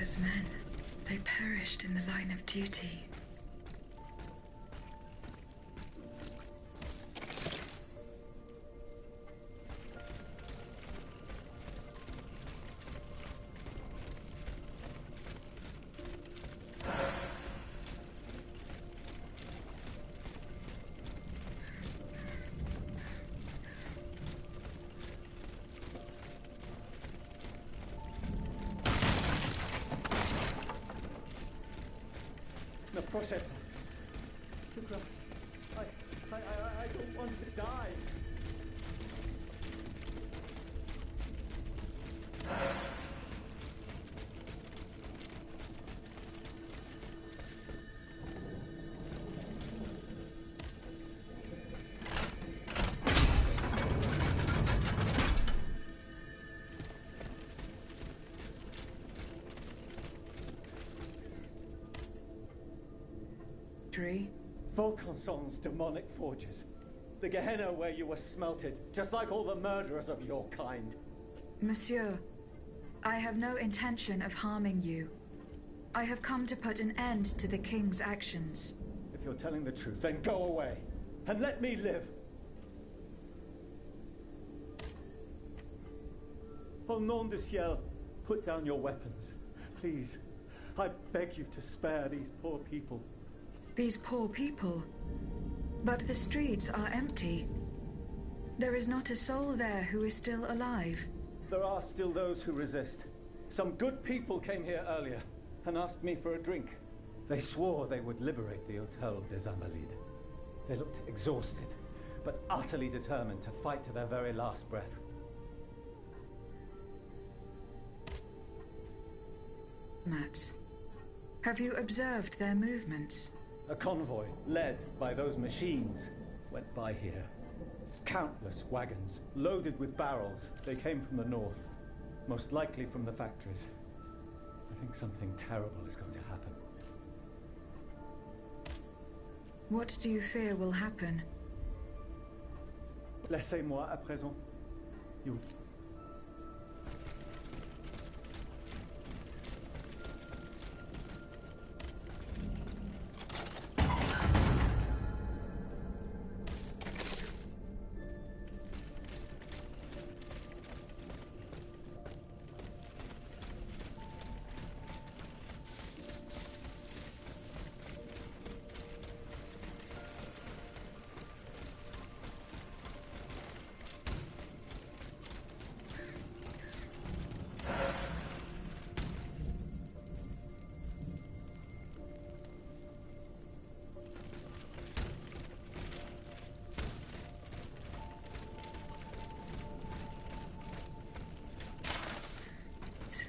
Freya's men. They perished in the line of duty. No, proszę. Douglas, I don't want to die. Vaucanson's demonic forges. The Gehenna where you were smelted, just like all the murderers of your kind. Monsieur, I have no intention of harming you. I have come to put an end to the King's actions. If you're telling the truth, then go away, and let me live. Au nom du ciel, put down your weapons. Please, I beg you to spare these poor people. These poor people? But the streets are empty. There is not a soul there who is still alive. There are still those who resist. Some good people came here earlier and asked me for a drink. They swore they would liberate the Hôtel des Invalides. They looked exhausted, but utterly determined to fight to their very last breath. Mats, have you observed their movements? A convoy, led by those machines, went by here. Countless wagons, loaded with barrels. They came from the north, most likely from the factories. I think something terrible is going to happen. What do you fear will happen? Laissez-moi à présent. You...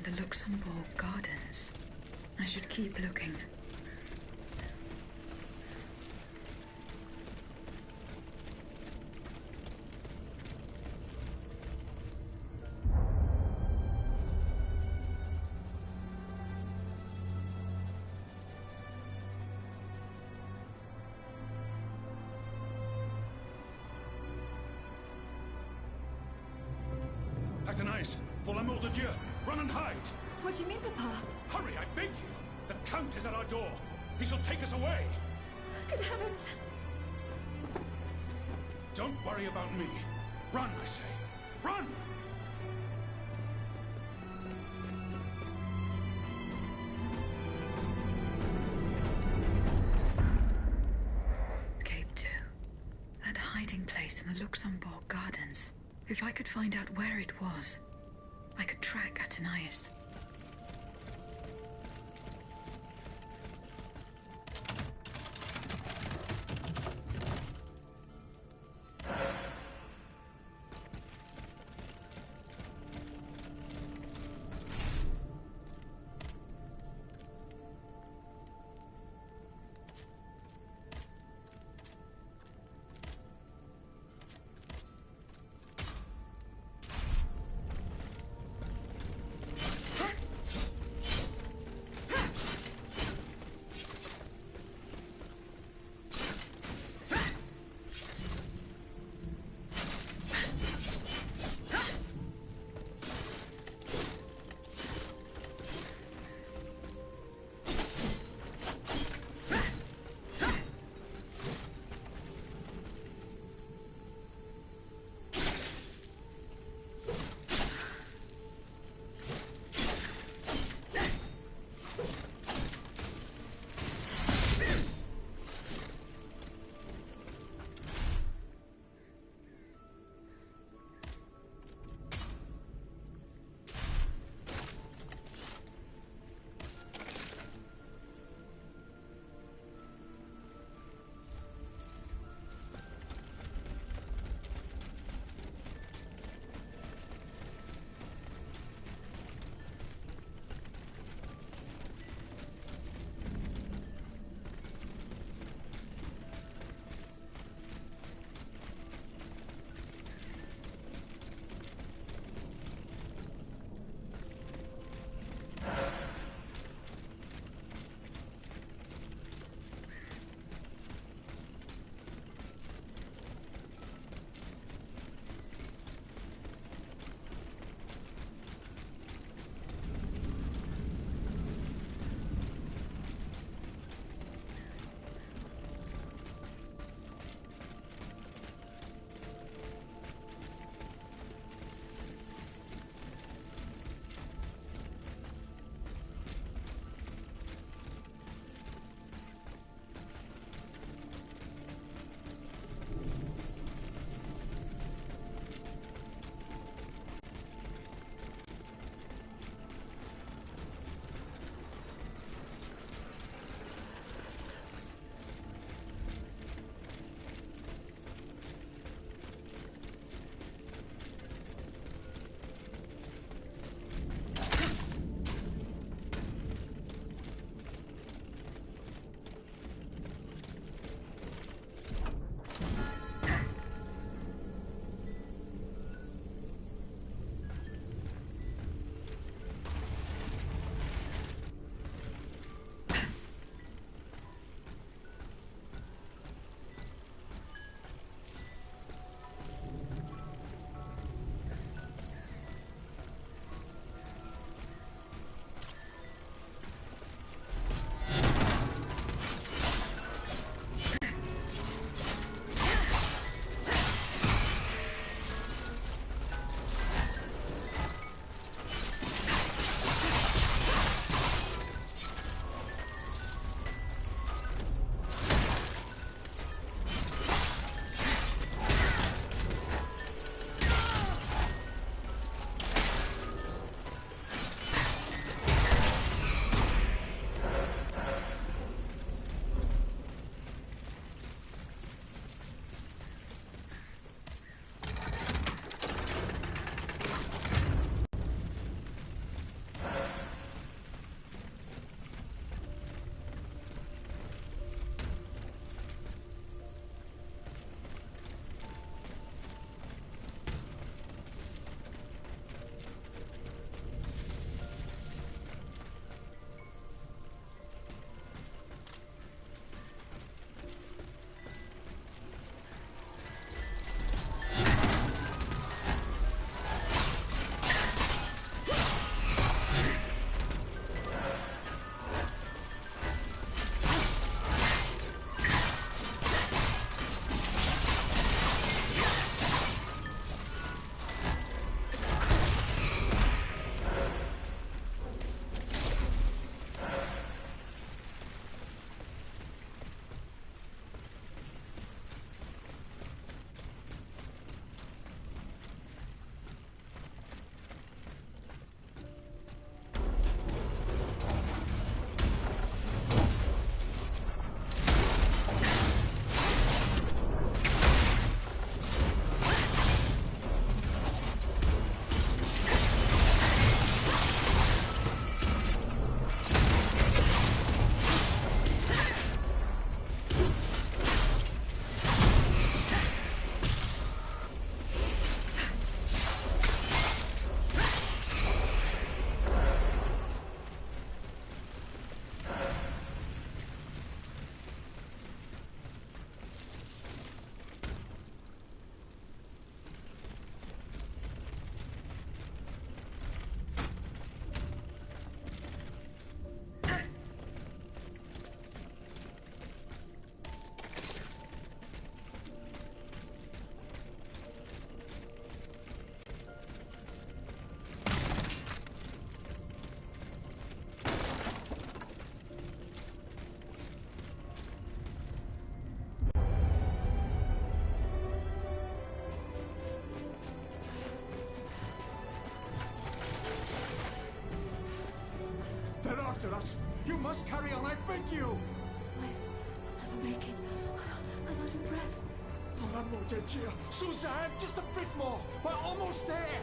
The Luxembourg Gardens. I should keep looking. Athénaïs, pour l'amour de Dieu, run and hide! What do you mean, Papa? Hurry, I beg you! The Count is at our door. He shall take us away. Good heavens! Don't worry about me. Run, I say. Run! Escape to that hiding place in the Luxembourg Gardens. If I could find out where it was, I could track Athénaïs. You must carry on, I beg you! I'm making... I'm out of breath. Pour l'amour de Dieu! Suzanne, just a bit more! We're almost there!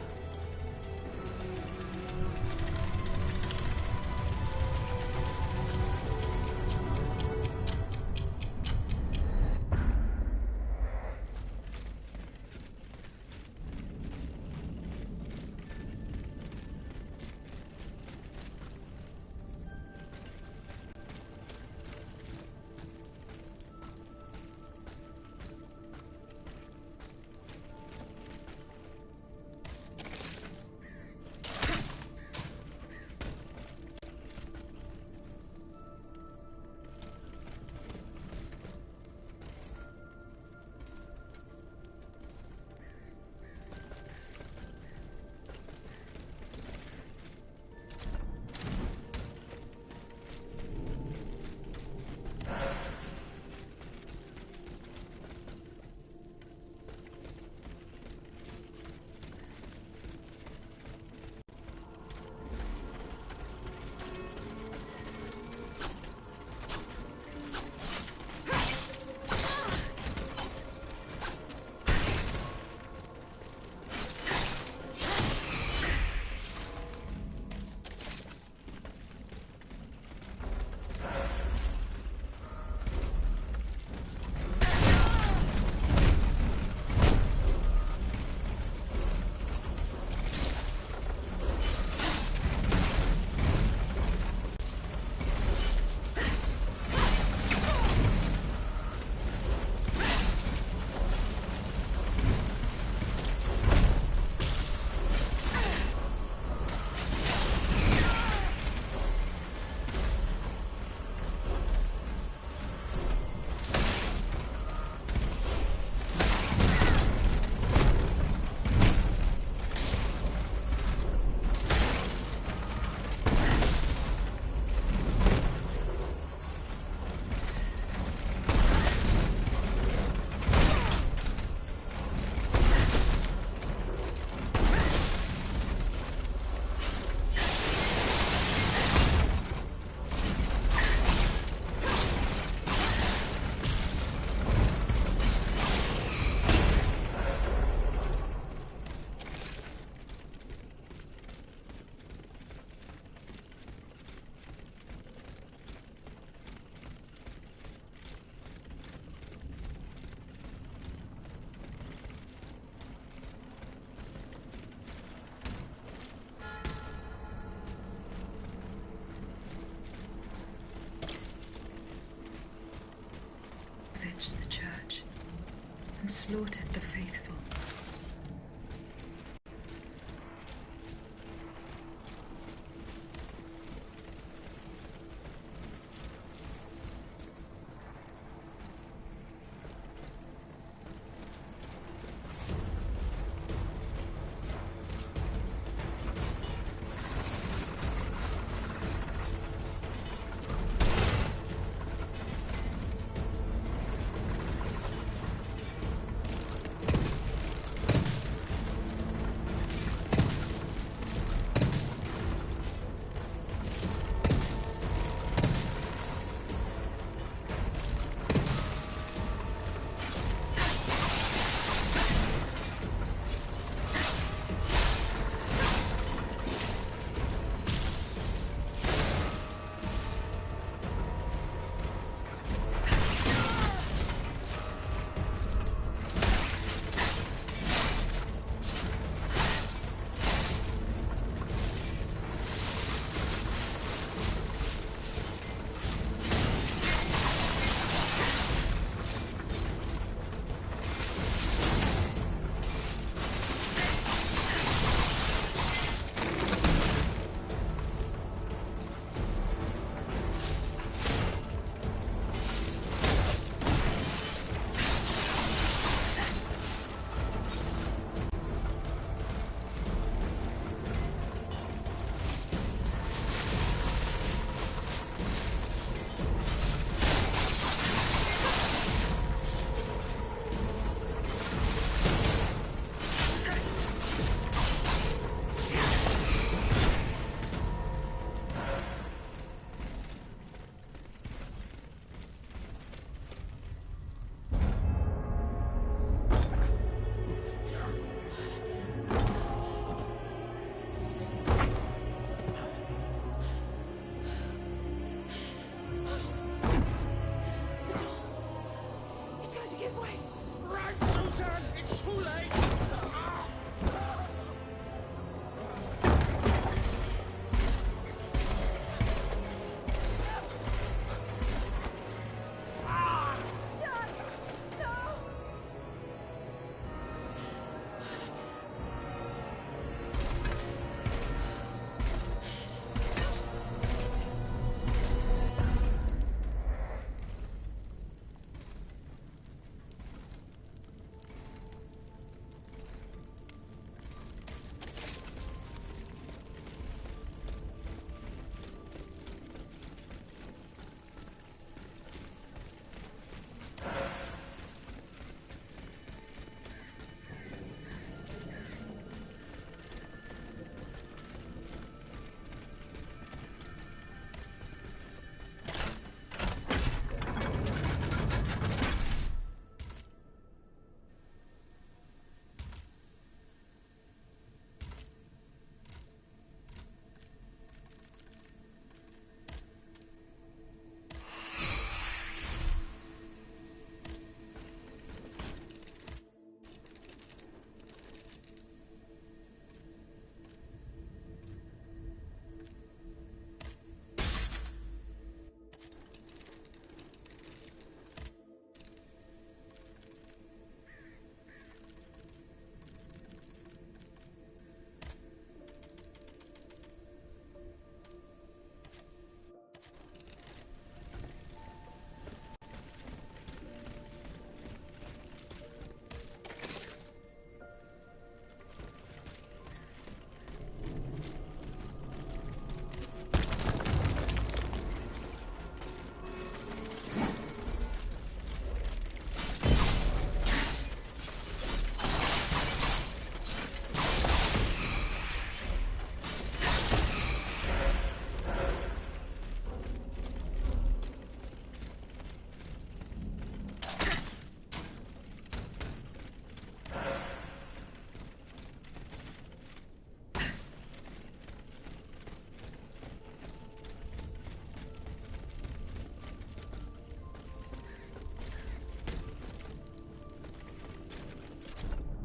The church and slaughtered the faithful.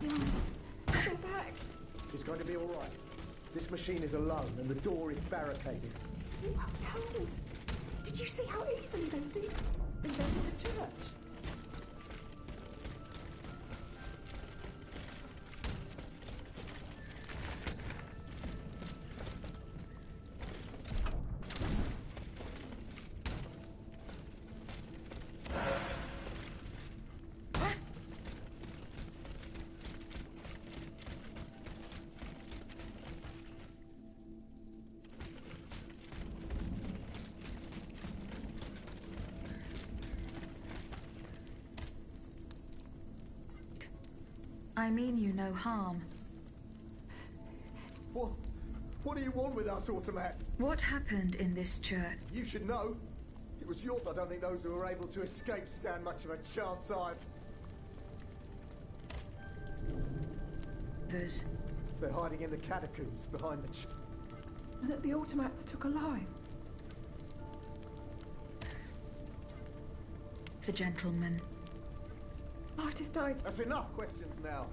Go back. It's going to be all right. This machine is alone and the door is barricaded. You upheld. Did you see how easily they did? They went in the church. I mean you no harm. What do you want with us, Automat? What happened in this church? You should know. It was yours. I don't think those who were able to escape stand much of a chance either. They're hiding in the catacombs behind the And that the automats took alive. The gentleman. Artist died. That's enough questions now.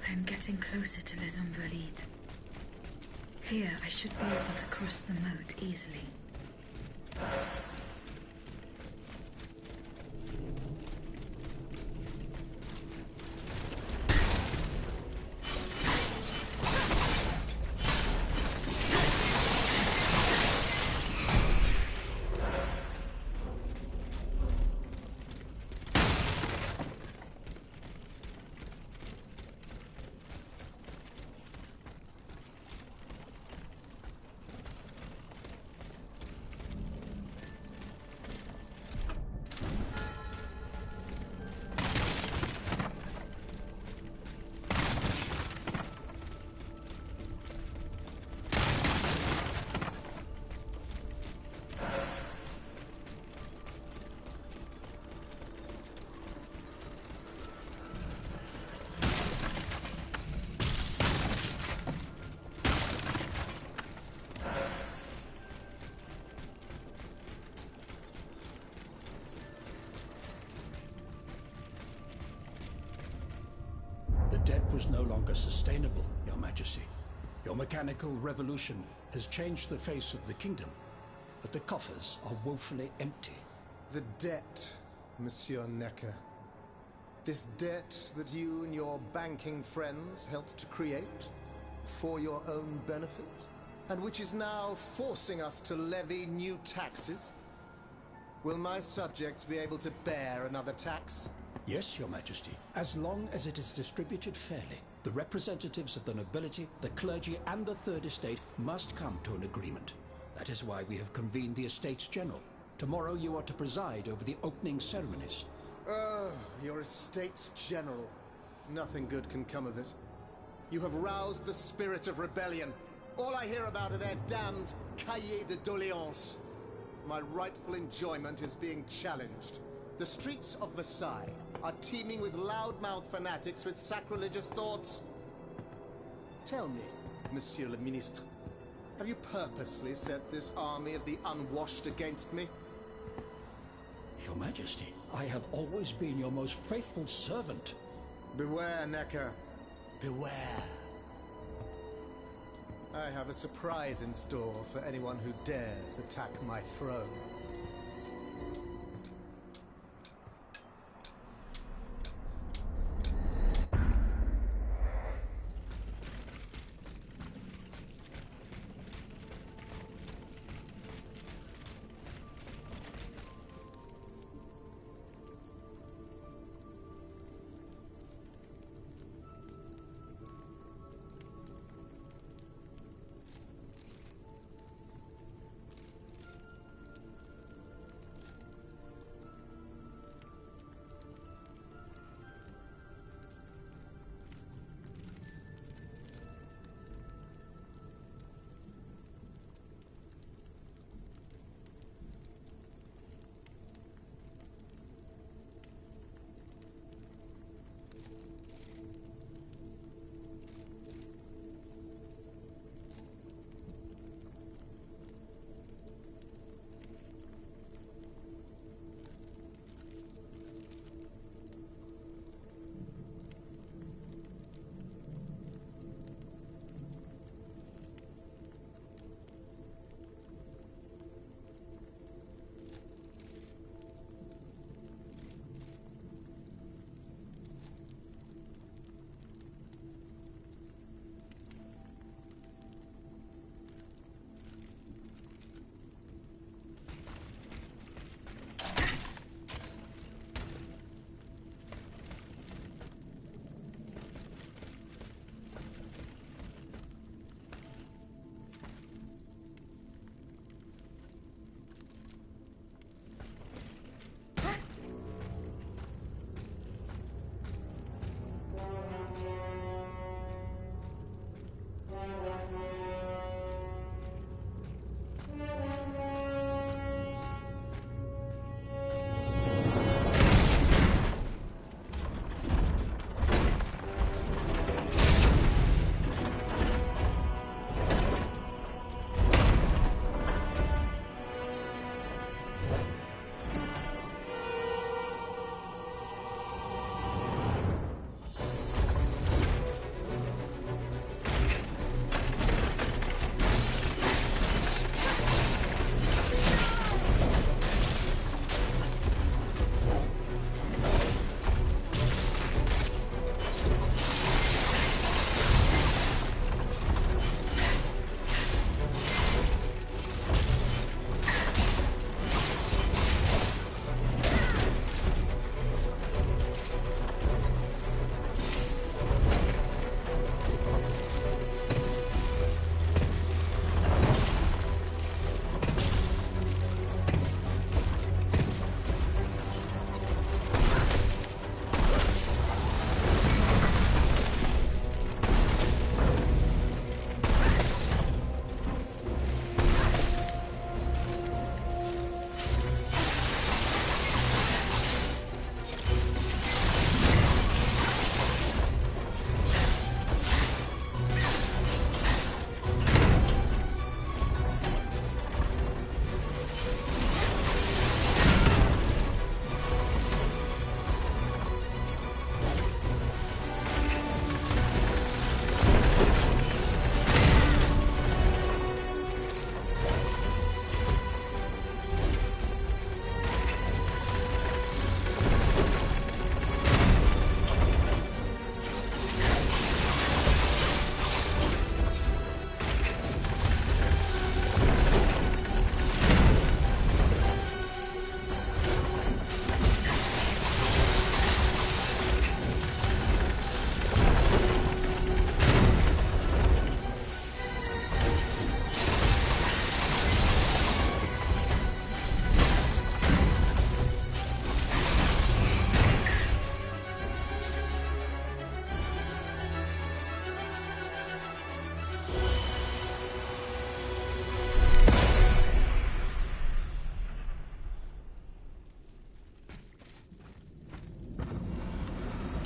I am getting closer to Les Invalides. Here, I should be able to cross the moat easily. The debt was no longer sustainable, Your Majesty. Your mechanical revolution has changed the face of the kingdom, but the coffers are woefully empty. The debt, Monsieur Necker. This debt that you and your banking friends helped to create for your own benefit, and which is now forcing us to levy new taxes. Will my subjects be able to bear another tax? Yes, Your Majesty, as long as it is distributed fairly. The representatives of the nobility, the clergy, and the Third Estate must come to an agreement. That is why we have convened the Estates General. Tomorrow you are to preside over the opening ceremonies. Your Estates General. Nothing good can come of it. You have roused the spirit of rebellion. All I hear about are their damned cahiers de doléances. My rightful enjoyment is being challenged. The streets of Versailles are teeming with loudmouth fanatics with sacrilegious thoughts. Tell me, Monsieur le Ministre, have you purposely set this army of the unwashed against me? Your Majesty, I have always been your most faithful servant. Beware, Necker. Beware. I have a surprise in store for anyone who dares attack my throne.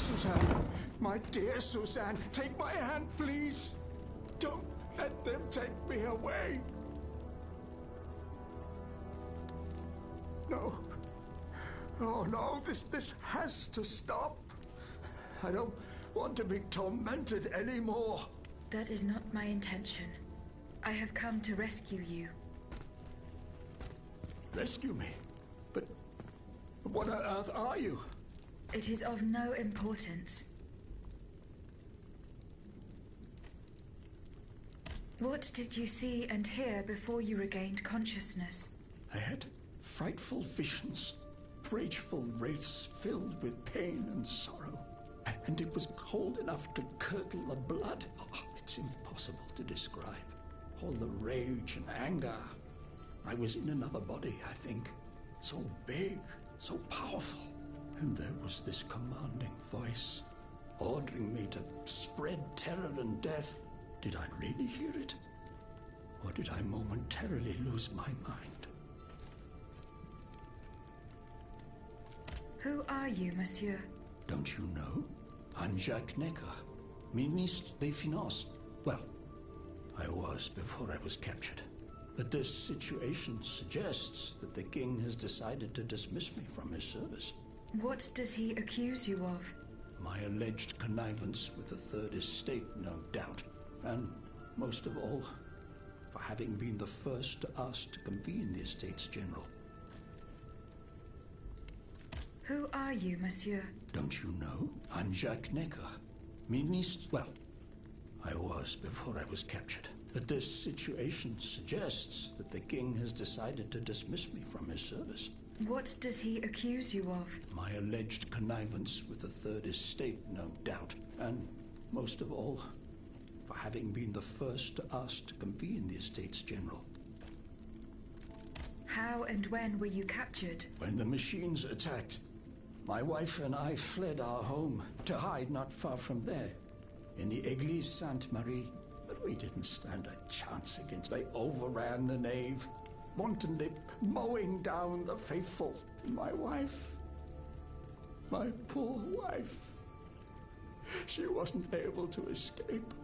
Suzanne, my dear Suzanne, take my hand, please. Don't let them take me away. No. Oh, no, this has to stop. I don't want to be tormented anymore. That is not my intention. I have come to rescue you. Rescue me? But what on earth are you? It is of no importance. What did you see and hear before you regained consciousness? I had frightful visions, rageful wraiths filled with pain and sorrow. And it was cold enough to curdle the blood. Oh, it's impossible to describe. All the rage and anger. I was in another body, I think. So big, so powerful. And there was this commanding voice, ordering me to spread terror and death. Did I really hear it? Or did I momentarily lose my mind? Who are you, monsieur? Don't you know? I'm Jacques Necker, Ministre des Finances. Well, I was before I was captured. But this situation suggests that the king has decided to dismiss me from his service. What does he accuse you of? My alleged connivance with the Third Estate, no doubt. And most of all, for having been the first to ask to convene the Estates General. Who are you, monsieur? Don't you know? I'm Jacques Necker, Ministre... Well, I was before I was captured. But this situation suggests that the king has decided to dismiss me from his service. What does he accuse you of? My alleged connivance with the Third Estate, no doubt. And most of all, for having been the first to ask to convene the Estates General. How and when were you captured? When the machines attacked, my wife and I fled our home to hide not far from there, in the Église Sainte-Marie. But we didn't stand a chance against. They overran the nave, wantonly mowing down the faithful. My wife, my poor wife, she wasn't able to escape.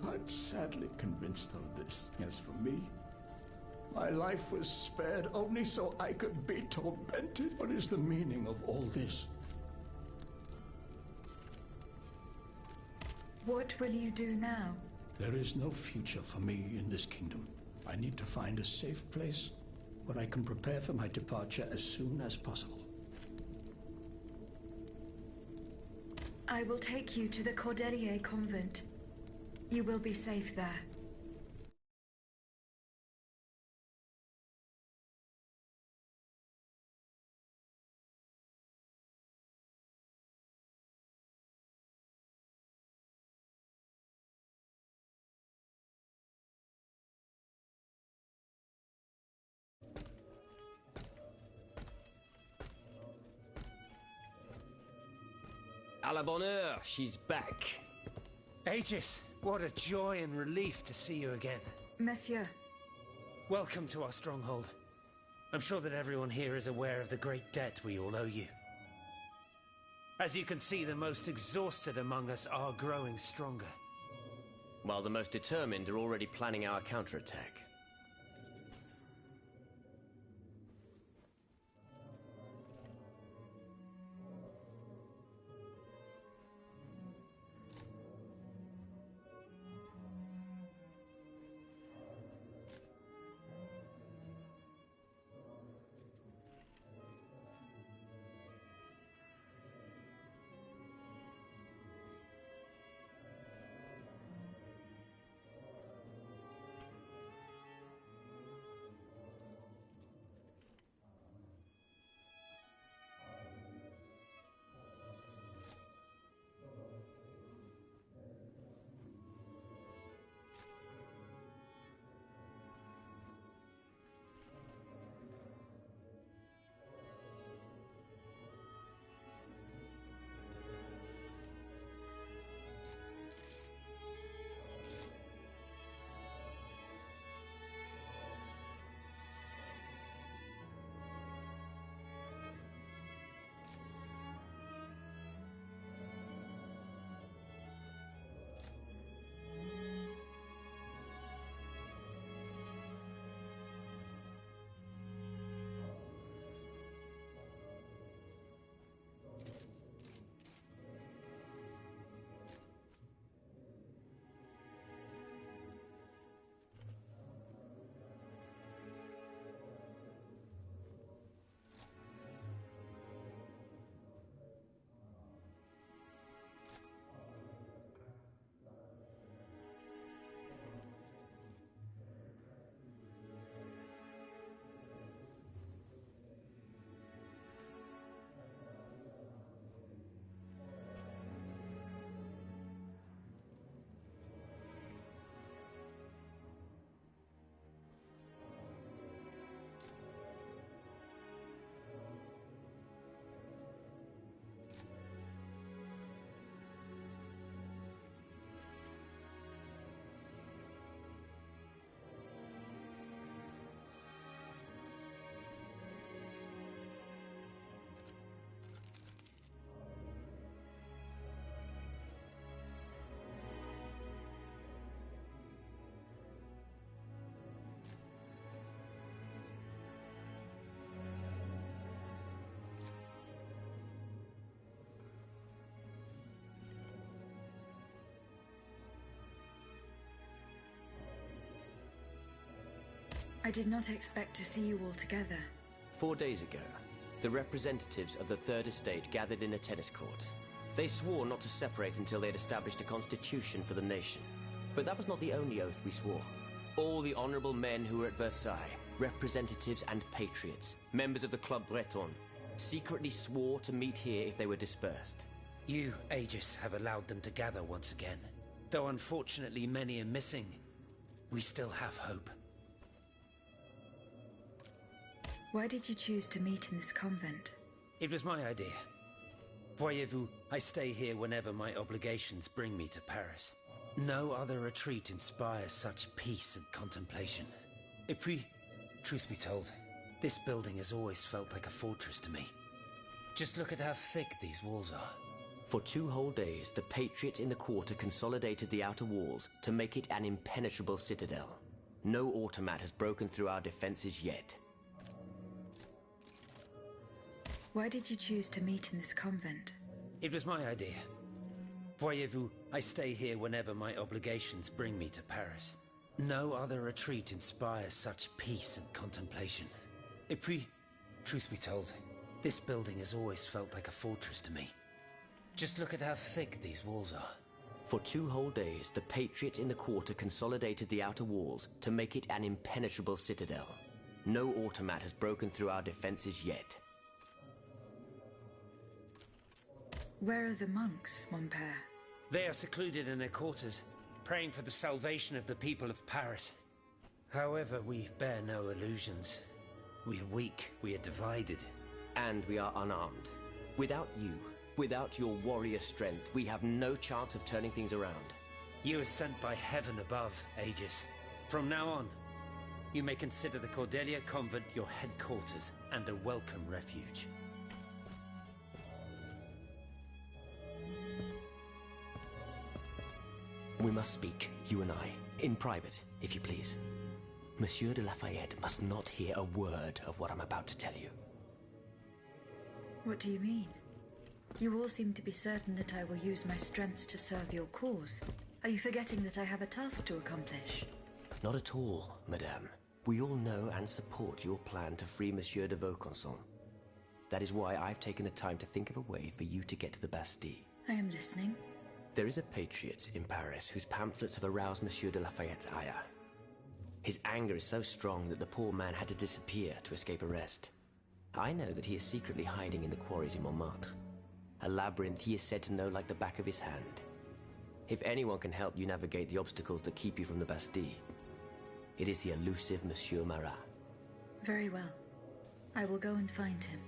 I'm sadly convinced of this. As for me, my life was spared only so I could be tormented. What is the meaning of all this? What will you do now? There is no future for me in this kingdom. I need to find a safe place where I can prepare for my departure as soon as possible. I will take you to the Cordelier convent. You will be safe there. À la bonne heure, she's back. Aegis, what a joy and relief to see you again. Monsieur, Welcome to our stronghold. I'm sure that everyone here is aware of the great debt we all owe you. As you can see, the most exhausted among us are growing stronger. While the most determined are already planning our counterattack. I did not expect to see you all together. 4 days ago, the representatives of the Third Estate gathered in a tennis court. They swore not to separate until they had established a constitution for the nation. But that was not the only oath we swore. All the honorable men who were at Versailles, representatives and patriots, members of the Club Breton, secretly swore to meet here if they were dispersed. You, Aegis, have allowed them to gather once again. Though unfortunately many are missing, we still have hope. Why did you choose to meet in this convent? It was my idea. Voyez-vous, I stay here whenever my obligations bring me to Paris. No other retreat inspires such peace and contemplation. Et puis, truth be told, this building has always felt like a fortress to me. Just look at how thick these walls are. For 2 whole days, the patriots in the quarter consolidated the outer walls to make it an impenetrable citadel. No automat has broken through our defenses yet. Why did you choose to meet in this convent? It was my idea. Voyez-vous, I stay here whenever my obligations bring me to Paris. No other retreat inspires such peace and contemplation. Et puis, truth be told, this building has always felt like a fortress to me. Just look at how thick these walls are. For 2 whole days, the patriots in the quarter consolidated the outer walls to make it an impenetrable citadel. No automat has broken through our defenses yet. Where are the monks, mon père? They are secluded in their quarters, praying for the salvation of the people of Paris. However, we bear no illusions. We are weak, we are divided. And we are unarmed. Without you, without your warrior strength, we have no chance of turning things around. You are sent by heaven above, Aegis. From now on, you may consider the Cordelia Convent your headquarters and a welcome refuge. We must speak, you and I, in private, if you please. Monsieur de Lafayette must not hear a word of what I'm about to tell you. What do you mean? You all seem to be certain that I will use my strengths to serve your cause. Are you forgetting that I have a task to accomplish? Not at all, madame. We all know and support your plan to free Monsieur de Vaucanson. That is why I've taken the time to think of a way for you to get to the Bastille. I am listening. There is a patriot in Paris whose pamphlets have aroused Monsieur de Lafayette's ire. His anger is so strong that the poor man had to disappear to escape arrest. I know that he is secretly hiding in the quarries in Montmartre. A labyrinth he is said to know like the back of his hand. If anyone can help you navigate the obstacles that keep you from the Bastille, it is the elusive Monsieur Marat. Very well. I will go and find him.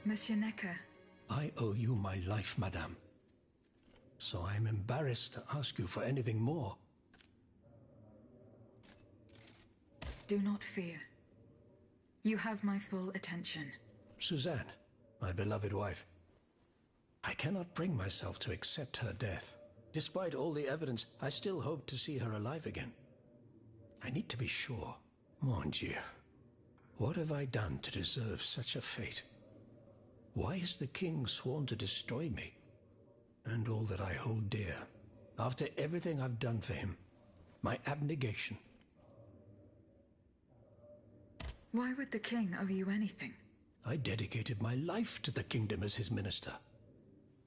Monsieur Necker. I owe you my life, madame. So I am embarrassed to ask you for anything more. Do not fear. You have my full attention. Suzanne, my beloved wife. I cannot bring myself to accept her death. Despite all the evidence, I still hope to see her alive again. I need to be sure. Mon Dieu. What have I done to deserve such a fate? Why has the king sworn to destroy me? And all that I hold dear. After everything I've done for him. My abnegation. Why would the king owe you anything? I dedicated my life to the kingdom as his minister.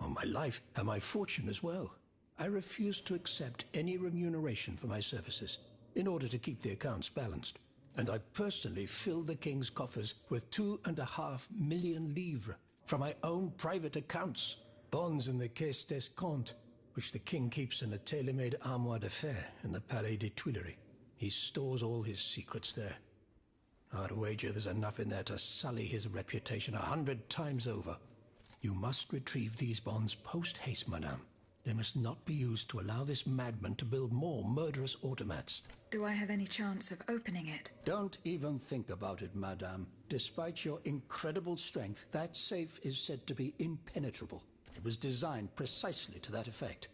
Well, my life and my fortune as well. I refused to accept any remuneration for my services in order to keep the accounts balanced. And I personally filled the king's coffers with 2.5 million livres from my own private accounts, bonds in the Caisse d'Escompte, which the king keeps in a tailor-made armoire de fer in the Palais des Tuileries. He stores all his secrets there. I'd wager there's enough in there to sully his reputation 100 times over. You must retrieve these bonds post-haste, madame. They must not be used to allow this madman to build more murderous automats. Do I have any chance of opening it? Don't even think about it, madame. Despite your incredible strength, that safe is said to be impenetrable. It was designed precisely to that effect.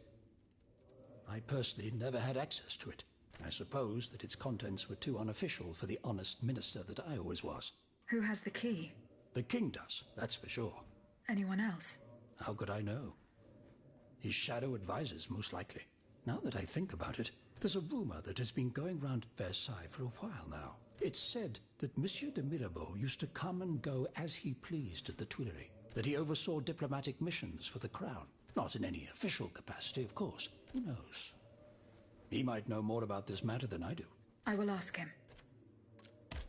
I personally never had access to it. I suppose that its contents were too unofficial for the honest minister that I always was. Who has the key? The king does, that's for sure. Anyone else? How could I know? His shadow advisors, most likely. Now that I think about it, there's a rumor that has been going round Versailles for a while now. It's said that Monsieur de Mirabeau used to come and go as he pleased at the Tuileries, that he oversaw diplomatic missions for the crown. Not in any official capacity, of course. Who knows? He might know more about this matter than I do. I will ask him.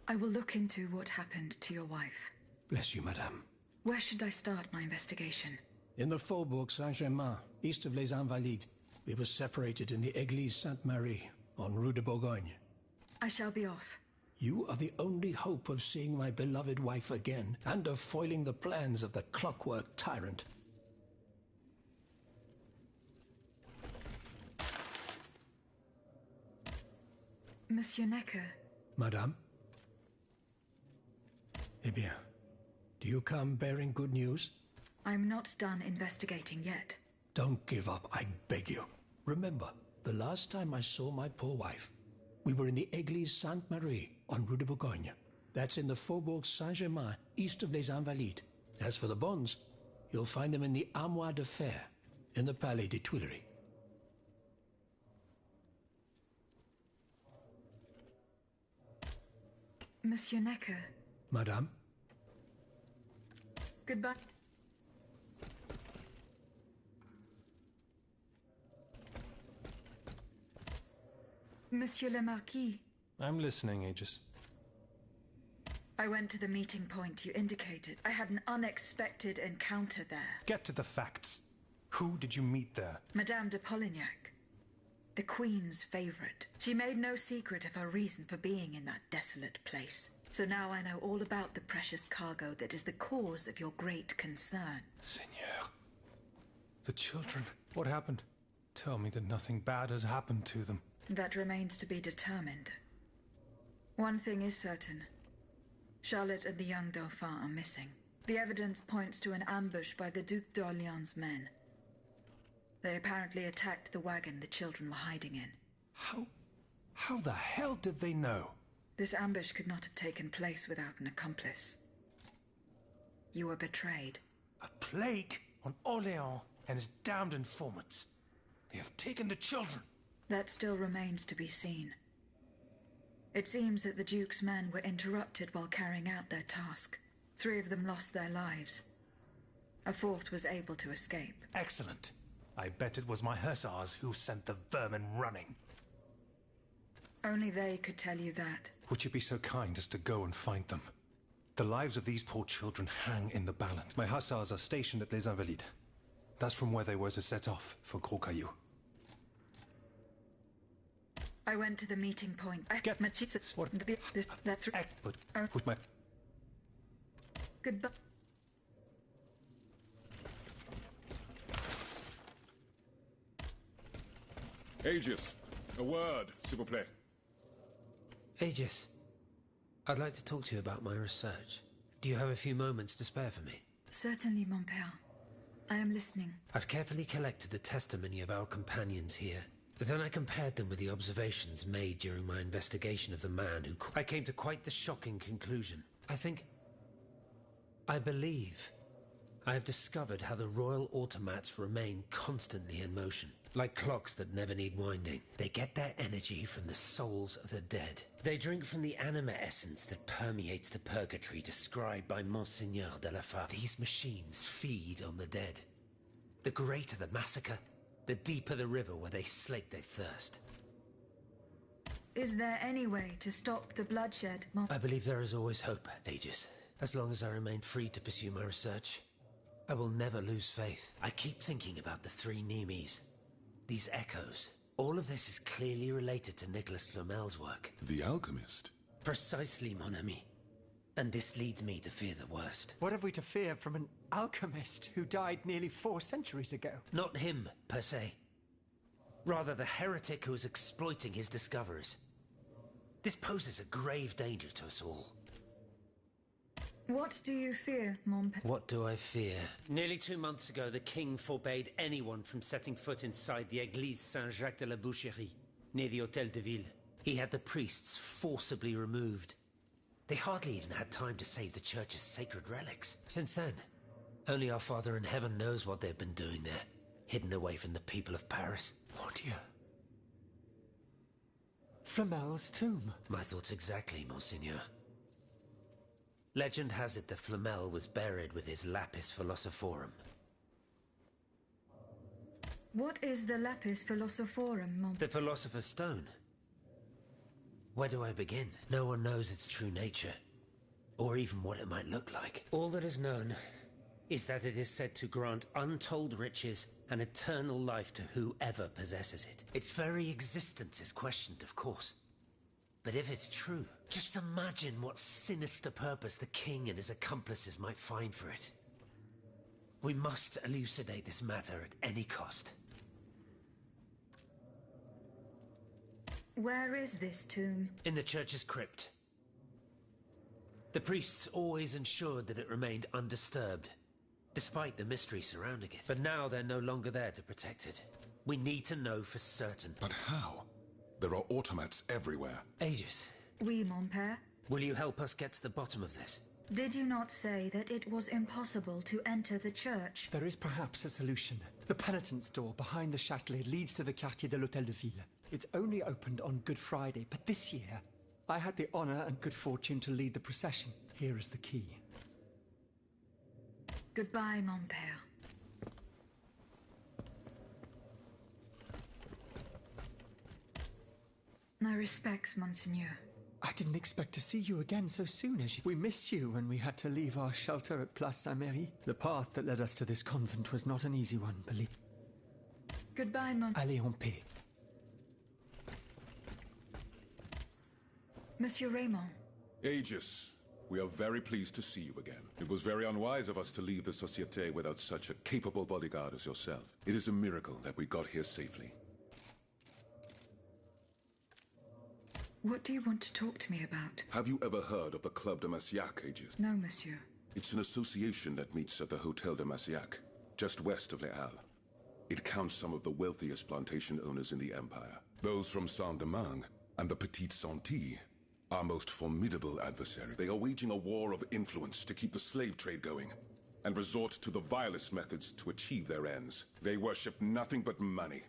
I will look into what happened to your wife. Bless you, madame. Where should I start my investigation? In the Faubourg Saint-Germain, east of Les Invalides. We were separated in the Église Sainte-Marie, on Rue de Bourgogne. I shall be off. You are the only hope of seeing my beloved wife again, and of foiling the plans of the clockwork tyrant. Monsieur Necker. Madame? Eh bien, do you come bearing good news? I'm not done investigating yet. Don't give up, I beg you. Remember, the last time I saw my poor wife, we were in the Église Sainte-Marie on Rue de Bourgogne. That's in the Faubourg Saint-Germain, east of Les Invalides. As for the bonds, you'll find them in the Armoire de Fer, in the Palais des Tuileries. Monsieur Necker. Madame? Goodbye. Monsieur le Marquis. I'm listening, Aegis. I went to the meeting point you indicated. I had an unexpected encounter there. Get to the facts. Who did you meet there? Madame de Polignac, the Queen's favorite. She made no secret of her reason for being in that desolate place. So now I know all about the precious cargo that is the cause of your great concern. Seigneur. The children. What happened? Tell me that nothing bad has happened to them. That remains to be determined. One thing is certain. Charlotte and the young Dauphin are missing. The evidence points to an ambush by the Duc d'Orléans' men. They apparently attacked the wagon the children were hiding in. How the hell did they know? This ambush could not have taken place without an accomplice. You were betrayed. A plague on Orléans and his damned informants. They have taken the children. That still remains to be seen. It seems that the Duke's men were interrupted while carrying out their task. 3 of them lost their lives. A 4th was able to escape. Excellent. I bet it was my hussars who sent the vermin running. Only they could tell you that. Would you be so kind as to go and find them? The lives of these poor children hang in the balance. My hussars are stationed at Les Invalides. That's from where they were to set off for Gros Caillou. I went to the meeting point. Get my what? That's But with my goodbye. Aegis, a word, s'il vous plaît. Aegis, I'd like to talk to you about my research. Do you have a few moments to spare for me? Certainly, mon père. I am listening. I've carefully collected the testimony of our companions here. But then I compared them with the observations made during my investigation of the man who... I came to quite the shocking conclusion. I believe I have discovered how the royal automats remain constantly in motion. Like clocks that never need winding. They get their energy from the souls of the dead. They drink from the anima essence that permeates the purgatory described by Monseigneur de la Fare. These machines feed on the dead. The greater the massacre, the deeper the river where they slake their thirst. Is there any way to stop the bloodshed, I believe there is always hope, Aegis. As long as I remain free to pursue my research, I will never lose faith. I keep thinking about the 3 Nemes. These echoes. All of this is clearly related to Nicholas Flamel's work. The alchemist? Precisely, mon ami. And this leads me to fear the worst. What have we to fear from an alchemist who died nearly 4 centuries ago? Not him, per se. Rather, the heretic who is exploiting his discoveries. This poses a grave danger to us all. What do you fear, mon père? What do I fear? Nearly 2 months ago, the king forbade anyone from setting foot inside the Église Saint-Jacques de la Boucherie, near the Hôtel de Ville. He had the priests forcibly removed. They hardly even had time to save the church's sacred relics. Since then, Only our Father in Heaven knows what they've been doing there, hidden away from the people of Paris. Oh dear. Flamel's tomb. My thoughts exactly, Monseigneur. Legend has it that Flamel was buried with his lapis philosophorum. What is the lapis philosophorum, Mon? The Philosopher's Stone. Where do I begin? No one knows its true nature, or even what it might look like. All that is known is that it is said to grant untold riches and eternal life to whoever possesses it. Its very existence is questioned, of course. But if it's true, just imagine what sinister purpose the king and his accomplices might find for it. We must elucidate this matter at any cost. Where is this tomb? In the church's crypt. The priests always ensured that it remained undisturbed, despite the mystery surrounding it. But now they're no longer there to protect it. We need to know for certain. But how? There are automats everywhere. Aegis, Oui, mon père. will you help us get to the bottom of this? Did you not say that it was impossible to enter the church? There is perhaps a solution. The penitent's door behind the Châtelet leads to the Quartier de l'Hôtel de Ville. It's only opened on Good Friday, but this year, I had the honor and good fortune to lead the procession. Here is the key. Goodbye, mon père. My respects, Monseigneur. I didn't expect to see you again so soon, as we missed you when we had to leave our shelter at Place Saint-Méry. The path that led us to this convent was not an easy one, believe. Goodbye, mon... Allez en paix. Monsieur Raymond. Aegis, we are very pleased to see you again. It was very unwise of us to leave the Société without such a capable bodyguard as yourself. It is a miracle that we got here safely. What do you want to talk to me about? Have you ever heard of the Club de Massiac, Aegis? No, monsieur. It's an association that meets at the Hotel de Massiac, just west of Les Halles. It counts some of the wealthiest plantation owners in the Empire. Those from Saint-Domingue and the Petite Santilles, our most formidable adversary. They are waging a war of influence to keep the slave trade going, and resort to the vilest methods to achieve their ends. They worship nothing but money,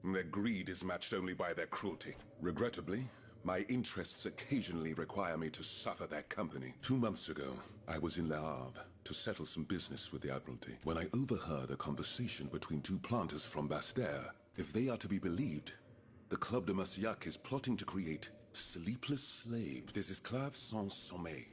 and their greed is matched only by their cruelty. Regrettably, my interests occasionally require me to suffer their company. 2 months ago, I was in Le Havre to settle some business with the Admiralty, when I overheard a conversation between two planters from Bastère. If they are to be believed, the Club de Massiac is plotting to create sleepless slaves, des esclaves sans sommeil.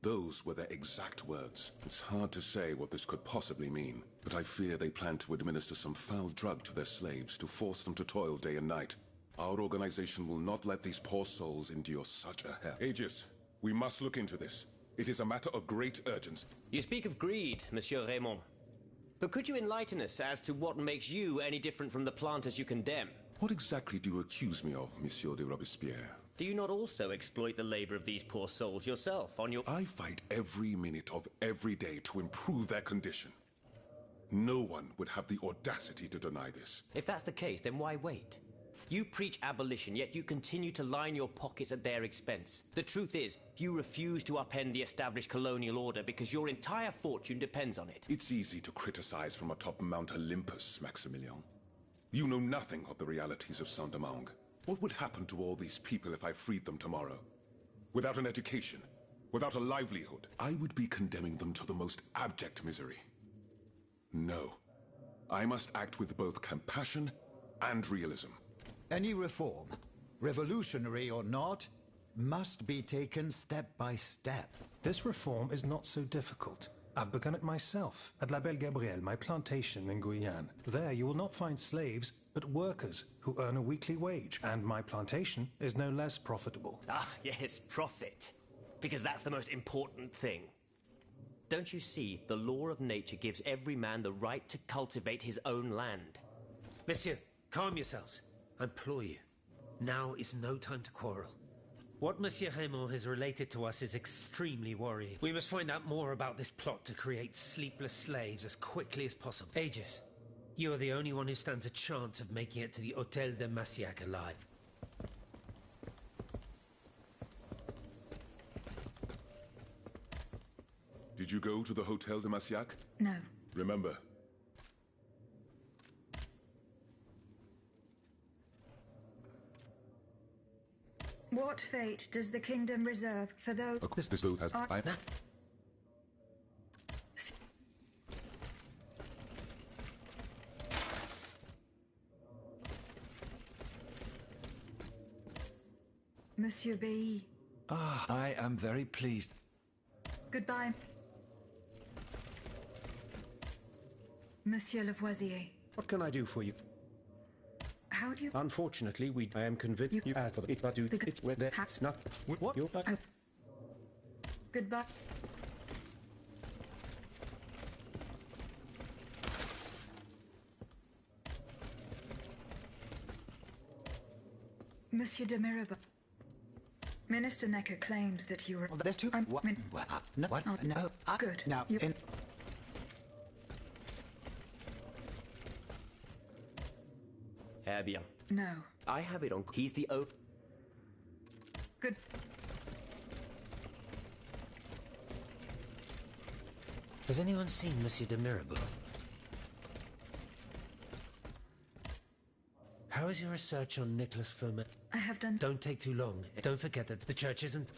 Those were their exact words. It's hard to say what this could possibly mean, but I fear they plan to administer some foul drug to their slaves to force them to toil day and night. Our organization will not let these poor souls endure such a hell. Aegis, we must look into this. It is a matter of great urgency. You speak of greed, Monsieur Raymond. But could you enlighten us as to what makes you any different from the planters you condemn? What exactly do you accuse me of, Monsieur de Robespierre? Do you not also exploit the labor of these poor souls yourself on your... I fight every minute of every day to improve their condition. No one would have the audacity to deny this. If that's the case, then why wait? You preach abolition, yet you continue to line your pockets at their expense. The truth is, you refuse to upend the established colonial order because your entire fortune depends on it. It's easy to criticize from atop Mount Olympus, Maximilian. You know nothing of the realities of Saint-Domingue. What would happen to all these people if I freed them tomorrow? Without an education, without a livelihood, I would be condemning them to the most abject misery. No. I must act with both compassion and realism. Any reform, revolutionary or not, must be taken step by step. This reform is not so difficult. I've begun it myself, at La Belle Gabrielle, my plantation in Guyane. There you will not find slaves, but workers who earn a weekly wage, and my plantation is no less profitable. Ah, yes, profit. Because that's the most important thing. Don't you see, the law of nature gives every man the right to cultivate his own land. Monsieur, calm yourselves. I implore you. Now is no time to quarrel. What Monsieur Raymond has related to us is extremely worrying. We must find out more about this plot to create sleepless slaves as quickly as possible. Aegis, you are the only one who stands a chance of making it to the Hôtel de Massiac alive. Did Did you go to the Hotel de Massiac? No. Remember. What fate does the kingdom reserve for those... This boat has... Monsieur Bailly. Ah, I am very pleased. Goodbye. Monsieur Lavoisier. What can I do for you? How do you... Unfortunately, I am convinced you asked for it, but it's where there's not... What? You... Oh. Goodbye. Monsieur de Mirabeau. Minister Necker claims that you were... Well, there's two... What? No, what? Oh, No. Good. Now, You... Eh bien. No. I have it on... He's the O... Good. Has anyone seen Monsieur de Mirabeau? How is your research on Nicholas Furman? I have done... Don't take too long. Don't forget that the church isn't...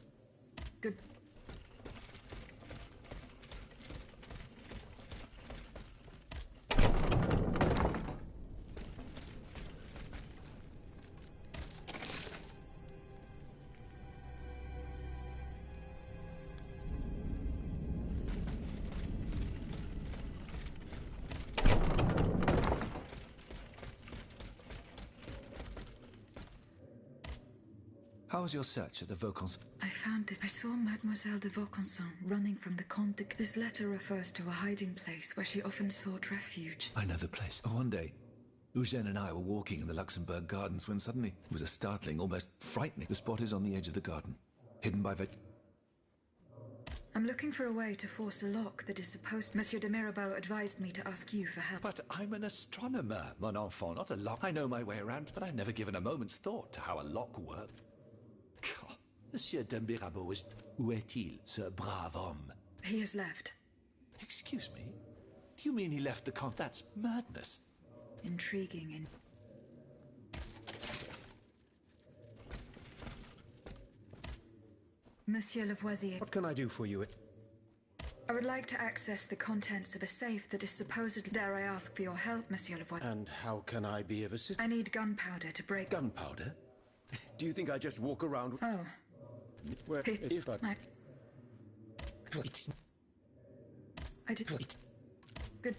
Good. how was your search at the Vaucans? I found this. I saw Mademoiselle de Vaucanson running from the Comte de... This letter refers to a hiding place where she often sought refuge. I know the place. One day, Eugène and I were walking in the Luxembourg Gardens when suddenly it was a startling, almost frightening. The spot is on the edge of the garden, hidden by I'm looking for a way to force a lock that is supposed... Monsieur de Mirabeau advised me to ask you for help. But I'm an astronomer, mon enfant, not a lock. I know my way around, but I've never given a moment's thought to how a lock works. Monsieur de Mirabeau is... Où est-il, ce brave homme? He has left. Excuse me? Do you mean he left the con... That's madness. Intriguing and... Monsieur Lavoisier. What can I do for you? I would like to access the contents of a safe that is supposedly... Dare I ask for your help, Monsieur Lavoisier? And how can I be of assistance? I need gunpowder to break... Gunpowder? Do you think I just walk around... Oh. Well, if I... I did... Good.